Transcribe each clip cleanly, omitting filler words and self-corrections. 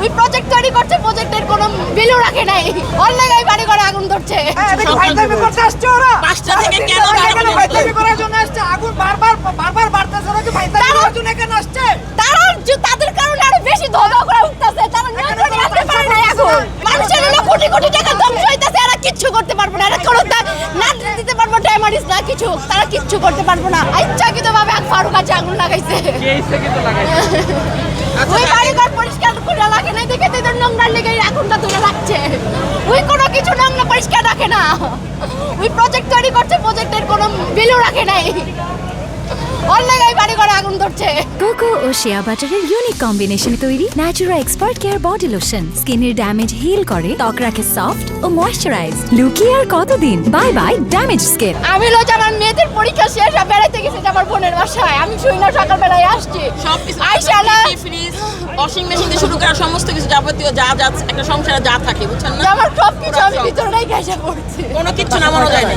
ওই প্রজেক্ট তৈরি করছে, প্রজেক্টের কোনো ভ্যালু রাখে নাই, অনলাইনে বাড়ি ঘরে আগুন ধরছে। ফাইটামি করতে আসছে ওরা, 5টা থেকে কেন ফাইটামি করার জন্য আসছে, আগুন বারবার বাড়তেছে, ওরা কি ফাইটামি করার জন্য এখানে আসছে? তাদের কারণে আরো বেশি ধোঁয়া করে উঠতেছে, তারা নিয়ন্ত্রণে আনতে পারে না এখন। মানুষের হলো কোটি কোটি টাকা ধ্বংস হইতেছে, এরা কিচ্ছু করতে পারবে না, এরা কোনো না দিতে পারবো ড্যামারিজ না কিছু, তারা কিচ্ছু করতে পারবো না। ইচ্ছাকৃত ভাবে ফারুক আছে আগুন লাগাইছে, ওই বাড়িঘর পরিষ্কার করে রাখে নাই দেখে তো এদের নোংরার লেগে আগুনটা ধরে লাগছে। ওই কোনো কিছু নোংরা পরিষ্কার রাখে না, ওই প্রজেক্ট তৈরি করছে, প্রজেক্টের কোনো ভ্যালু রাখে নাই, অনলাইনে বাড়ি ঘরে আগুন ধরছে। কোকো ও শিয়া বাটারের ইউনিক কম্বিনেশনে তৈরি Natura expert care body lotion স্কিনের ড্যামেজ হিল করে, ত্বক রাখে সফট ও ময়েশ্চারাইজ। লুকিয়ে আর কতদিন, বাই বাই ড্যামেজ স্কিন। আমি হলো যে আমার মেয়েদের পরীক্ষা শেষ, বেড়াইতে গেছি আমার বোনের বাসায়, আমি শুই না সকালবেলায় আসছি, সবকিছু আইসা না ফ্রিজ ওয়াশিং মেশিন থেকে শুরু করে সমস্ত কিছু যাবতীয় যা যা একটা সংসারে যা থাকে বুঝছেন না, আমার সব কিছু আমি ভিতরে রেখে এসে পড়ছি, কোনো কিছু নামানো যায় না।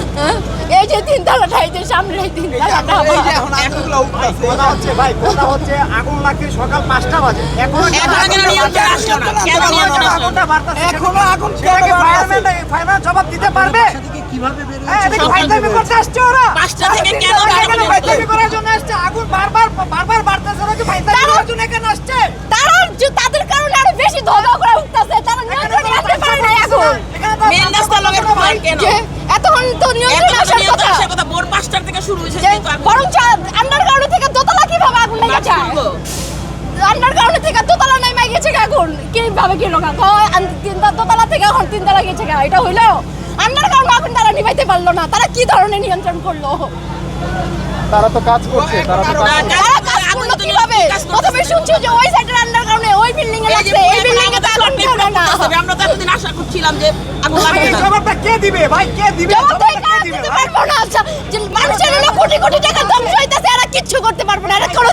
এই যে তিনতলাটা, এই যে সামনে এই তিনতলাটা এই যে এখন আগুনগুলো উঠতেছে, কথা হচ্ছে ভাই, কথা হচ্ছে আগুন লাগছে সকাল 5টা বাজে, এখনো কেন নিয়ন্ত্রণে আসলো না? কেন নিয়ন্ত্রণে আসলো না? আগুনটা বাড়তেছে, এখনো আগুন সেটাকে ফায়ারম্যান জবাব দিতে পারবে? এদিকে ফাইটামি করতে আসছে ওরা, 5টা থেকে কেন ফাইটামি করার জন্য আসছে, আগুন বারবার বাড়তেছে, ওরা কি ফাইটামি করার জন্য এখানে আসছে? তাদের কারণে আরো বেশি ধোঁয়া করে উঠতেছে, তারা নিয়ন্ত্রণে আনতে পারে না এখন। মেন রাস্তার লগে প্রবলেম কেন? যে এতক্ষণ তো নিয়ন্ত্রণে আসার কথা, আসার কথা ভোর 5টার থেকে শুরু হয়েছে, যে কিন্তু আগুন বরং আন্ডারগ্রাউন্ড থেকে দোতলা কিভাবে আগুন লেগে যায়, আন্ডারগ্রাউন্ড থেকে দোতলা নেমে গেছে আগুন কিভাবে কি লোক দোতলা থেকে এখন তিনতলা গেছে, এটা হইলো আন্ডারগ্রাউন্ড আগুন তারা নিভাইতে পারলো না, তারা কি ধরনের নিয়ন্ত্রণ করলো? তারা তো কাজ করছে, তারা তো কাজ করছে। তারা কাজ করলো কিভাবে? প্রথমে শুনছি যে ওই সাইডের আন্ডারগ্রাউন্ডে ওই বিল্ডিং এ লাগছে, এই বিল্ডিং এ তো আগুন ধরে না। আমরা তো এতদিন আশা করছিলাম যে আগুন লাগবে না। জবাবটা কে দিবে ভাই, কে দিবে? জবাব দিতে পারবো না। আচ্ছা, যে মানুষের হলো কোটি কোটি টাকা ধ্বংস হইতেছে, এরা কিচ্ছু করতে পারবো না, এরা কোনো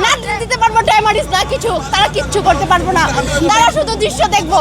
না দিতে পারবো ড্যামারিজ না কিছু, তারা কিচ্ছু করতে পারবো না, তারা শুধু দৃশ্য দেখবো।